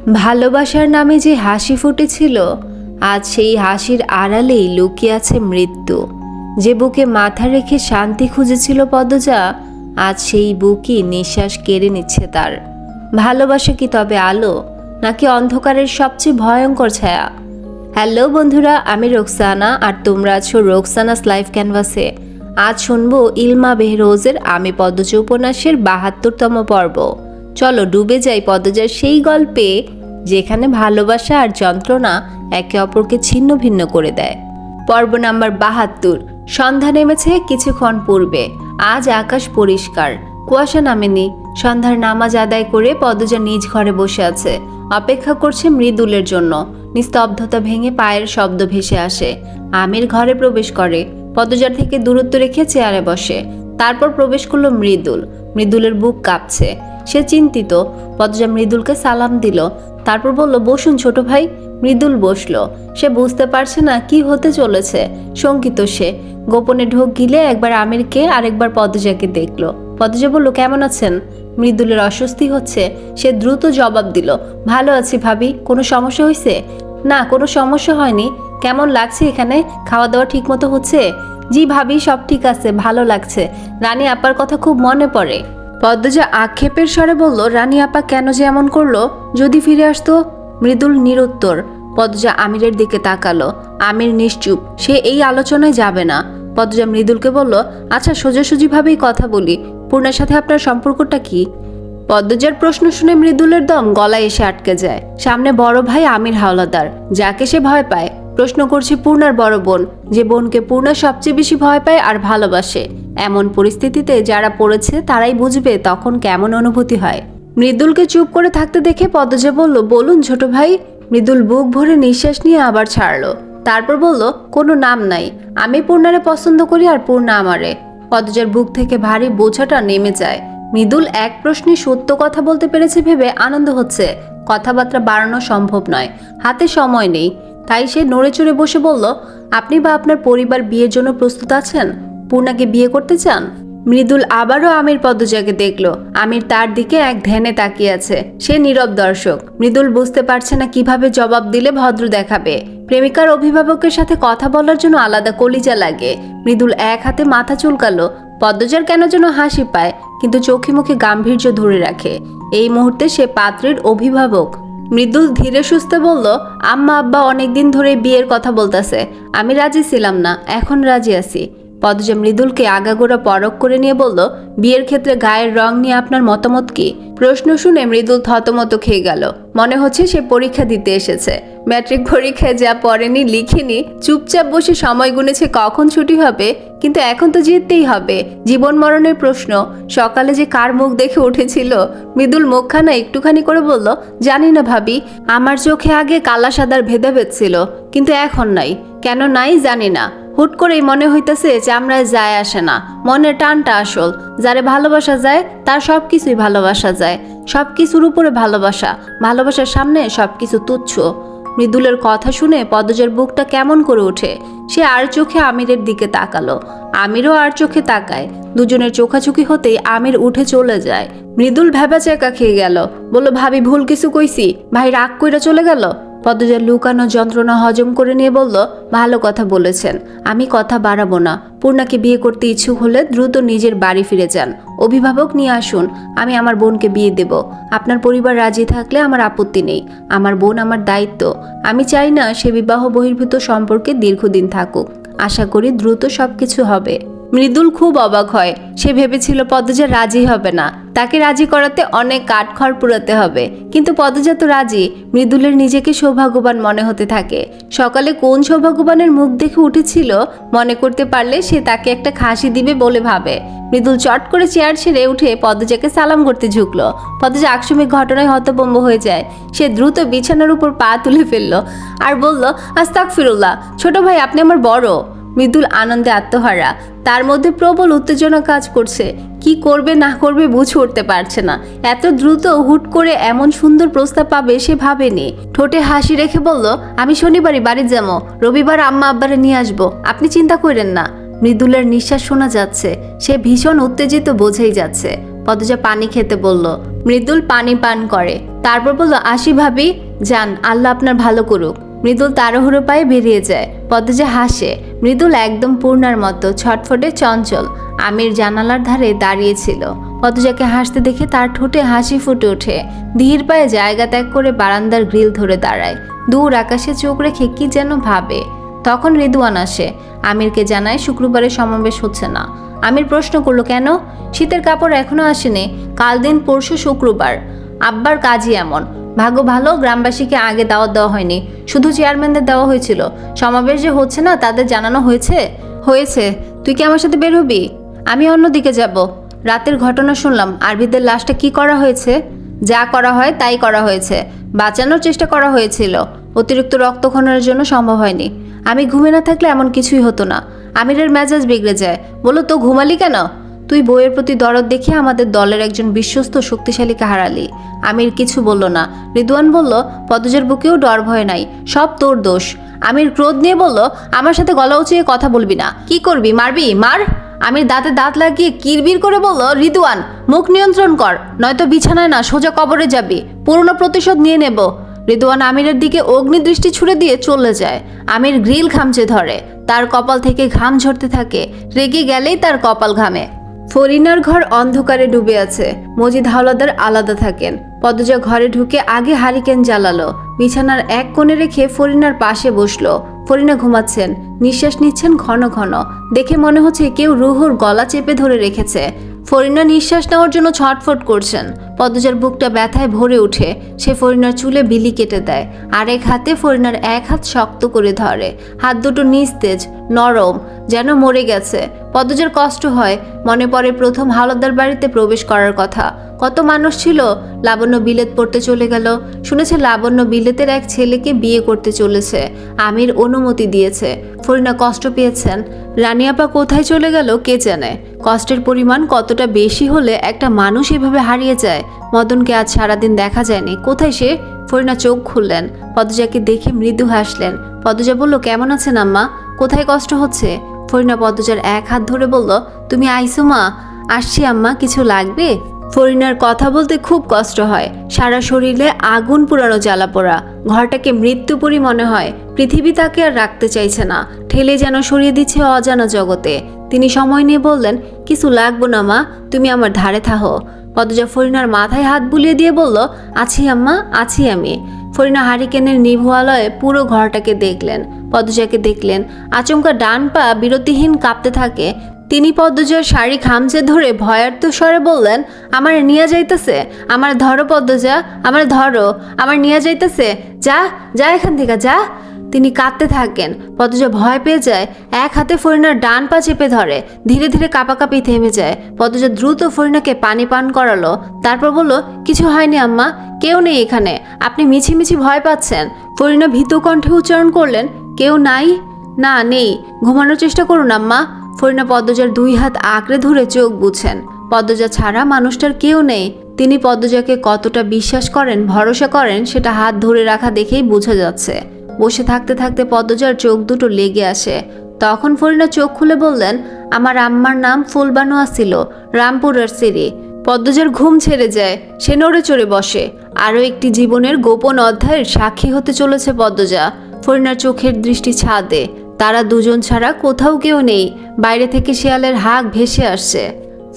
ভালোবাসার নামে যে হাসি ফুটেছিল, আজ সেই হাসির আড়ালেই লুকিয়ে আছে মৃত্যু। যে বুকে মাথা রেখে শান্তি খুঁজেছিল পদজা, আজ সেই বুকই নিঃশ্বাস কেড়ে নিচ্ছে তার। ভালোবাসা কি তবে আলো, নাকি অন্ধকারের সবচেয়ে ভয়ঙ্কর ছায়া? হ্যালো বন্ধুরা, আমি রোকসানা আর তোমরা আছো রোকসানাস লাইফ ক্যানভাসে। আজ শুনবো ইলমা বেহরোজের আমি পদ্মজা উপন্যাসের ৭২তম পর্ব। চলো ডুবে যাই পদ্মজার সেই গল্পে, যেখানে ভালোবাসা আর যন্ত্রণা একে অপরকে ছিন্ন ভিন্ন করে দেয়। পর্ব নাম্বার ৭২। সন্ধ্যা নেমেছে কিছুক্ষণ পূর্বে। আজ আকাশ পরিষ্কার, কুয়াশা নামেনি। সন্ধ্যার নামাজ আদায় করে পদ্মজা নিজ ঘরে বসে আছে, অপেক্ষা করছে মৃদুলের জন্য। নিস্তব্ধতা ভেঙে পায়ের শব্দ ভেসে আসে। আমির ঘরে প্রবেশ করে, পদ্মজার থেকে দূরত্ব রেখে চেয়ারে বসে। তারপর প্রবেশ করলো মৃদুল। মৃদুলের বুক কাঁপছে, সে চিন্তিত। পদ্মজা মৃদুলকে সালাম দিল, তারপর বলল, বসুন ছোট ভাই। মৃদুল বসলো। সে বুঝতে পারছে না কি হতে চলেছে, শঙ্কিত সে। গোপনে ঢোক গিলে একবার আমিরকে আর একবার পদ্মজাকে দেখলো। পদ্মজা বলল, কেমন আছেন? মৃদুলের অস্বস্তি হচ্ছে, সে দ্রুত জবাব দিল, ভালো আছি ভাবি। কোনো সমস্যা হয়েছে? না, কোনো সমস্যা হয়নি। কেমন লাগছে এখানে? খাওয়া দাওয়া ঠিক মতো হচ্ছে? জি ভাবি, সব ঠিক আছে, ভালো লাগছে। রানী আপার কথা খুব মনে পড়ে। পদ্মজা আক্ষেপের স্বরে বলল, রানী আপা কেন যে এমন করলো? যদি ফিরে আসতো। মৃদুল নিরুত্তর। পদ্মজা আমিরের দিকে তাকালো। আমির নিশ্চুপ, সে এই আলোচনায় যাবে না। পদ্মজা মৃদুলকে বলল, আচ্ছা সোজাসুজিভাবেই কথা বলি, পূর্ণার সাথে আপনার সম্পর্কটা কি? পদ্মজার প্রশ্ন শুনে মৃদুলের দম গলায় এসে আটকে যায়। সামনে বড় ভাই আমির হাওলাদার, যাকে সে ভয় পায়। প্রশ্ন করছে পূর্ণার বড় বোন, যে বোনকে পূর্ণা সবচেয়ে বেশি ভয় পায় আর ভালোবাসে। এমন পরিস্থিতিতে যারা পড়েছে তারাই বুঝবে তখন কেমন অনুভূতি হয়। মৃদুলকে চুপ করে থাকতে দেখে পদ্মজা বলল, বলুন ছোট ভাই। মৃদুল বুক ভরে নিঃশ্বাস নিয়ে আবার ছাড়লো। তারপর বলল, কোনো নাম নাই, আমি পূর্ণারে পছন্দ করি আর পূর্ণা আমারে। পদ্মজার বুক থেকে ভারী বোঝাটা নেমে যায়। মৃদুল এক প্রশ্নে সত্য কথা বলতে পেরেছে ভেবে আনন্দ হচ্ছে। কথাবার্তা বাড়ানো সম্ভব নয়, হাতে সময় নেই। তাই সে নড়ে চড়ে বসে বলল, আপনি বা আপনার পরিবার বিয়ের জন্য প্রস্তুত আছেন? পূর্ণাকে বিয়ে করতে চান? মৃদুল আবারও আমির পদ্মজাকে দেখল। আমির তার দিকে এক ধ্যানে তাকিয়ে আছে। সে নীরব দর্শক। মৃদুল বুঝতে পারছে না কিভাবে জবাব দিলে ভদ্র দেখাবে। প্রেমিকার অভিভাবকের সাথে কথা বলার জন্য আলাদা কলিজা লাগে। মৃদুল এক হাতে মাথা চুলকালো। পদ্মজার কেন যেন হাসি পায়, কিন্তু চোখে মুখে গাম্ভীর্য ধরে রাখে। এই মুহূর্তে সে পাত্রের অভিভাবক। মৃদুল ধীরে সুস্থে বলল, আম্মা আব্বা অনেকদিন ধরে বিয়ের কথা বলতেছে। আমি রাজি ছিলাম না, এখন রাজি আছি। পদ্মজা মৃদুলকে আগাগোড়া পরখ করে নিয়ে বলল, বিয়ের ক্ষেত্রে গায়ের রং নিয়ে আপনার মতামত কি? প্রশ্ন শুনে মৃদুল থতমত খেয়ে গেল। মনে হচ্ছে সে পরীক্ষা দিতে এসেছে। ম্যাট্রিক পরীক্ষায় যা পড়েনি লিখিনি, চুপচাপ বসে সময় গুনেছে কখন ছুটি হবে। কিন্তু এখন তো জিততেই হবে, জীবন মরণের প্রশ্ন। সকালে যে কার মুখ দেখে উঠেছিল। মৃদুল মুখখানা একটুখানি করে বলল, জানি না ভাবি, আমার চোখে আগে কালা সাদার ভেদাভেদ ছিল, কিন্তু এখন নাই। কেন নাই জানি না, হুট করেই মনে হইতেছে চামড়ায় যায় আসে না, মনের টানটা আসল। যারে ভালোবাসা যায় তার সব কিছুই ভালোবাসা যায়, সব কিছুর উপরে ভালোবাসা। ভালোবাসার সামনে সবকিছু তুচ্ছ। মৃদুলের কথা শুনে পদ্মজার বুকটা কেমন করে ওঠে। সে আর চোখে আমিরের দিকে তাকালো। আমিরও আর চোখে তাকায়। দুজনের চোখাচোখি হতেই আমির উঠে চলে যায়। মৃদুল ভ্যাবাচ্যাকা খেয়ে গেল। বলল, ভাবি ভুল কিছু কইছি? ভাই রাগ কইরা চলে গেল? পদ্মজার লুকানো যন্ত্রণা হজম করে নিয়ে বলল, ভালো কথা বলেছেন, আমি কথা বাড়াবো না। পূর্ণাকে বিয়ে করতে ইচ্ছুক হলে দ্রুত নিজের বাড়ি ফিরে যান, অভিভাবক নিয়ে আসুন, আমি আমার বোনকে বিয়ে দেব। আপনার পরিবার রাজি থাকলে আমার আপত্তি নেই। আমার বোন আমার দায়িত্ব। আমি চাই না সে বিবাহ বহির্ভূত সম্পর্কে দীর্ঘদিন থাকুক। আশা করি দ্রুত সবকিছু হবে। মৃদুল খুব অবাক হয়। সে ভেবেছিল পদ্মজা রাজি হবে না, তাকে রাজি করাতে অনেক কাঠখড় পুরাতে হবে। কিন্তু পদ্মজা তো রাজি। মৃদুলের নিজেকে সৌভাগ্যবান মনে হতে থাকে। সকালে কোন সৌভাগ্যবানের মুখ দেখে উঠেছিল মনে করতে পারলে সে তাকে একটা খাসি দিবে বলে ভাবে। মৃদুল চট করে চেয়ার ছেড়ে উঠে পদ্মজাকে সালাম করতে ঝুঁকলো। পদ্মজা আকস্মিক ঘটনায় হতভম্ব হয়ে যায়। সে দ্রুত বিছানার উপর পা তুলে ফেললো আর বলল, আস্তাগফিরুল্লাহ, ছোট ভাই আপনি আমার বড়। মৃদুল আনন্দে আত্মহারা। তার মধ্যে প্রবল উত্তেজনা কাজ করছে। কি করবে না করবে বুঝে উঠতে পারছে না। এত দ্রুত হুট করে এমন সুন্দর প্রস্তাব পাবে সে ভাবেনি। ঠোঁটে হাসি রেখে বলল, আমি শনিবারই বাড়ি যাবো, রবিবার আম্মা আব্বারে নিয়ে আসবো, আপনি চিন্তা করেন না। মৃদুলের নিঃশ্বাস শোনা যাচ্ছে। সে ভীষণ উত্তেজিত বোঝাই যাচ্ছে। পদ্মজা পানি খেতে বলল। মৃদুল পানি পান করে, তারপর বলল, আসি ভাবি, যান, আল্লাহ আপনার ভালো করুক। মৃদুল তাড়াহুড়ো পায়ে বেরিয়ে যায়। পদ্মজা হাসে। মৃদুল একদম পূর্ণার মতো ছটফটে চঞ্চল। আমির জানালার ধারে দাঁড়িয়েছিল। পদ্মজাকে হাসতে দেখে তার ঠোঁটে হাসি ফুটে ওঠে। ধীর পায়ে জায়গা ত্যাগ করে বারান্দার গ্রিল ধরে দাঁড়ায়। দূর আকাশে চোখ রেখে কি যেন ভাবে। তখন রিদওয়ান আসে। আমিরকে জানায় শুক্রবারে সমাবেশ হচ্ছে না। আমির প্রশ্ন করলো, কেন? শীতের কাপড় এখনো আসেনি। কাল দিন পরশু শুক্রবার। আব্বার কাজই এমন। ভাগ্য ভালো গ্রামবাসীকে আগে দাওয়াত দেওয়া হয়নি, শুধু চেয়ারম্যানদের দেওয়া হয়েছিল। সমাবেশ যে হচ্ছে না তাদের জানানো হয়েছে? হয়েছে। তুই কি আমার সাথে বের হবি? আমি অন্যদিকে যাব। রাতের ঘটনা শুনলাম। আরবিদের লাশটা কি করা হয়েছে? যা করা হয় তাই করা হয়েছে। বাঁচানোর চেষ্টা করা হয়েছিল, অতিরিক্ত রক্তক্ষরণের জন্য সম্ভব হয়নি। আমি ঘুমে না থাকলে এমন কিছুই হতো না। আমিরের মেজাজ বিগড়ে যায়। বলো, তো ঘুমালি কেন? তুই বইয়ের প্রতি দরদ দেখিয়ে আমাদের দলের একজন বিশ্বস্ত শক্তিশালীকে হারালি। আমির কিছু বলল না। রিদওয়ান বলল, পদ্মজার বুকেও ডর ভয় নাই, সব তোর দোষ। আমির ক্রোধ নিয়ে বলল, আমার সাথে গলা উঁচিয়ে কথা বলবি না। কি করবি? মারবি? মার। আমির দাঁতে দাঁত লাগিয়ে কিরবির করে বলল, রিদওয়ান, মুখ নিয়ন্ত্রণ কর, নয়তো বিছানায় না সোজা কবরে যাবি। পুরনো প্রতিশোধ নিয়ে নেব। রিদওয়ান আমিরের দিকে অগ্নিদৃষ্টি ছুড়ে দিয়ে চলে যায়। আমির গ্রিল খামচে ধরে। তার কপাল থেকে ঘাম ঝরতে থাকে। রেগে গেলেই তার কপাল ঘামে। ফরিনার ঘর অন্ধকারে ডুবে আছে। মজিদ হাওলাদার আলাদা থাকেন। পদ্মজা ঘরে ঢুকে আগে হারিকেন জ্বালালো। বিছানার এক কোণে রেখে ফরিনার পাশে বসলো। ফরিনা ঘুমাচ্ছেন, নিঃশ্বাস নিচ্ছেন ঘন ঘন। দেখে মনে হচ্ছে কেউ রুহুর গলা চেপে ধরে রেখেছে। ফরিনা নিঃশ্বাস নেওয়ার জন্য ছটফট করছেন। পদ্মজার বুকটা ব্যথায় ভরে ওঠে। সে ফরিনার চুলে বিলি কেটে দেয়। আরেক হাতে ফরিনার এক হাত শক্ত করে ধরে। হাত দুটো নিস্তেজ, নরম, যেন মরে গেছে। পদ্মজার কষ্ট হয়। মনে পড়ে প্রথম হাওলাদার বাড়িতে প্রবেশ করার কথা। কত মানুষ ছিল। লাবণ্য বিলেত পড়তে চলে গেল। শুনেছে লাবণ্য বিলেতের এক ছেলেকে বিয়ে করতে চলেছে। আমির অনুমতি দিয়েছে। ফরিনা কষ্ট পেয়েছেন। রানিয়াপা কোথায় চলে গেল কে জানে। কষ্টের পরিমাণ কতটা বেশি হলে একটা মানুষ এভাবে হারিয়ে যায়। মদনকে আজ সারাদিন দেখা যায়নি। কোথায় সে? ফরিনা চোখ খুললেন। পদ্মজাকে দেখে মৃদু হাসলেন। পদ্মজা বলল, কেমন আছেন আম্মা? কোথায় কষ্ট হচ্ছে? ফরিনা পদ্মজার এক হাত ধরে বলল, তুমি আইসো মা? আসছি আম্মা, কিছু লাগবে? ফরিনার কথা বলতে খুব কষ্ট হয়। সারা শরীরে আগুন পুরানো জ্বালা পোড়া। ঘরটাকে মৃত্যুপুরী মনে হয়। পৃথিবী তাকে আর রাখতে চাইছে না। ঠেলে যেন সরিয়ে দিচ্ছে অজানা জগতে। তিনি সময় নিয়ে বললেন, কিছু লাগবো না মা, তুমি আমার ধারে থাহো। পদ্মজা ফরিনার মাথায় হাত বুলিয়ে দিয়ে বলল, আছি আম্মা, আছি আমি। ফরিনা হারিকেনের নিভু আলোয় পুরো ঘরটাকে দেখলেন। পদ্মজাকে দেখলেন। আচমকা ডান পা বিরতিহীন কাঁপতে থাকে। তিনি পদ্মজার শাড়ি খামচে ধরে ভয়ার্ত স্বরে বললেন, আমার নিয়ে যাইতেছে, আমার ধরো পদ্মজা, আমার ধরো, আমার নিয়ে যাইতেছে, যা যা এখান থেকে যা। তিনি কাঁদতে থাকেন। পদ্মজা ভয় পেয়ে যায়। এক হাতে ফরিনার ডান পা চেপে ধরে। ধীরে ধীরে কাঁপাকাঁপি থেমে যায়। পদ্মজা দ্রুত ফরিনাকে পানি পান করালো। তারপর বলল, কিছু হয়নি আম্মা, কেউ নেই এখানে, আপনি মিছিমিছি ভয় পাচ্ছেন। ফরিনা ভীতু কণ্ঠে উচ্চারণ করলেন, কেউ নাই? না, নেই। ঘুমানোর চেষ্টা করুন আম্মা। ফরিনা পদ্মজার দুই হাত আঁকড়ে ধরে চোখ বুঝছেন। পদ্মজা ছাড়া মানুষটার কেউ নেই। তিনি পদ্মজাকে কতটা বিশ্বাস করেন, ভরসা করেন, সেটা হাত ধরে রাখা দেখেই বোঝা যাচ্ছে। বসে থাকতে থাকতে পদ্মজার চোখ দুটো লেগে আসে। তখন ফরিনা চোখ খুলে বললেন, আমার আম্মার নাম ফুলবানু ছিল, রামপুরের সিরি। পদ্মজার ঘুম ছেড়ে যায়। সে নড়ে চড়ে বসে। আরও একটি জীবনের গোপন অধ্যায়ের সাক্ষী হতে চলেছে পদ্মজা। ফরিনার চোখের দৃষ্টি ছাদে। তারা দুজন ছাড়া কোথাও কেউ নেই। বাইরে থেকে শিয়ালের হাঁক ভেসে আসছে।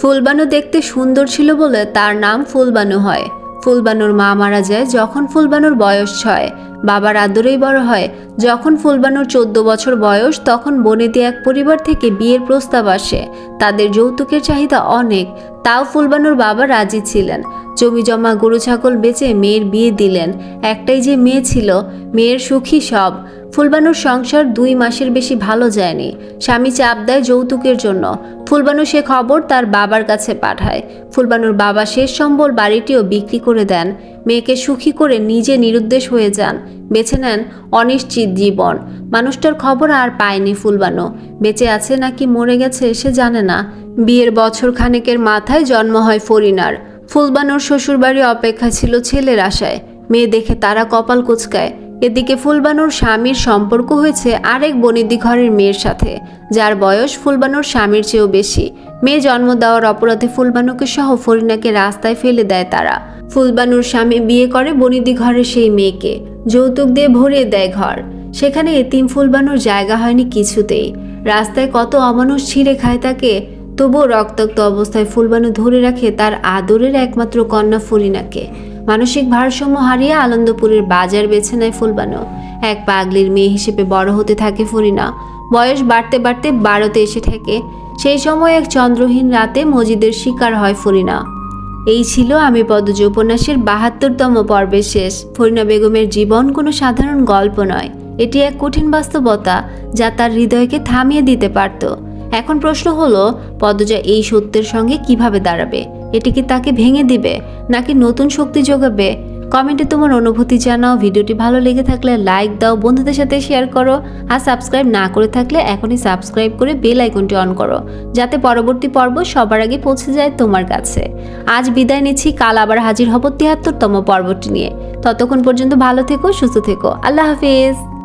ফুলবানু দেখতে সুন্দর ছিল বলে তার নাম ফুলবানু হয়। ফুলবানুর মা মারা যায় যখন ফুলবানুর বয়স 6। বাবার আদরেই বড় হয়। যখন ফুলবানুর 14 বছর বয়স তখন বনেদি এক পরিবার থেকে বিয়ের প্রস্তাব আসে। তাদের যৌতুকের চাহিদা অনেক, তাও ফুলবানুর বাবা রাজি ছিলেন। জমি জমা গরু ছাগল বেচে মেয়ের বিয়ে দিলেন। একটাই যে মেয়ে ছিল, মেয়ের সুখী সব। ফুলবানুর সংসার 2 মাসের বেশি ভালো যায়নি। স্বামী চাপ দেয় যৌতুকের জন্য। ফুলবানু সে খবর তার বাবার কাছে পাঠায়। ফুলবানুর বাবা শেষ সম্বল বাড়িটিও বিক্রি করে দেন। মেয়েকে সুখী করে নিজে নিরুদ্দেশ হয়ে যান। বেছে নেন অনিশ্চিত জীবন। মানুষটার খবর আর পায়নি ফুলবানু। বেঁচে আছে নাকি মরে গেছে সে জানে না। বিয়ের বছর খানেকের মাথায় জন্ম হয় ফরিনার। ফুলবানুর শ্বশুরবাড়ি অপেক্ষা ছিল ছেলের আশায়। মেয়ে দেখে তারা কপাল কুঁচকায়। এদিকে ফুলবানুর স্বামীর সম্পর্ক হয়েছে আরেক বনিদি ঘরের মেয়ের সাথে, যার বয়স ফুলবানুর স্বামীর চেয়েও বেশি। মেয়ে জন্ম দেওয়ার অপরাধে ফুলবানুকে সহ ফরিনাকে রাস্তায় ফেলে দেয় তারা। ফুলবানুর স্বামী বিয়ে করে বনিদি ঘরের সেই মেয়েকে, যৌতুক দিয়ে ভরিয়ে দেয় ঘর। সেখানে এতিম ফুলবানুর জায়গা হয়নি কিছুতেই। রাস্তায় কত অমানুষ ছিঁড়ে খায় তাকে, তবুও রক্তাক্ত অবস্থায় ফুলবানু ধরে রাখে তার আদরের একমাত্র কন্যা ফরিনাকে। মানসিক ভারসাম্য হারিয়ে আনন্দপুরের বাজার বেছে নেয় ফুলবানু। এক পাগলির মেয়ে হিসেবে বড় হতে থাকে ফরিনা। বয়স বাড়তে বাড়তে 12তে এসে ঠেকে। সেই সময় এক চন্দ্রহীন রাতে মজিদের শিকার হয় ফরিনা। এই ছিল আমি পদ্মজ উপন্যাসের 72তম পর্বের শেষ। ফরিনা বেগমের জীবন কোনো সাধারণ গল্প নয়, এটি এক কঠিন বাস্তবতা যা তার হৃদয়কে থামিয়ে দিতে পারত। এখন প্রশ্ন হলো, পদ্মজা এই সত্যের সঙ্গে কিভাবে দাঁড়াবে? এটি কি তাকে ভেঙে দিবে নাকি নতুন শক্তি যোগাবে? কমেন্টে তোমার অনুভূতি জানাও। ভিডিওটি ভালো লেগে থাকলে লাইক দাও, বন্ধুদের সাথে শেয়ার করো, আর সাবস্ক্রাইব না করে থাকলে এখনই সাবস্ক্রাইব করে বেল আইকনটি অন করো, যাতে পরবর্তী পর্ব সবার আগে পৌঁছে যায় তোমার কাছে। আজ বিদায় নিচ্ছি, কাল আবার হাজির হব 73তম পর্বটি নিয়ে। ততক্ষণ পর্যন্ত ভালো থেকো, সুস্থ থেকো। আল্লাহ হাফেজ।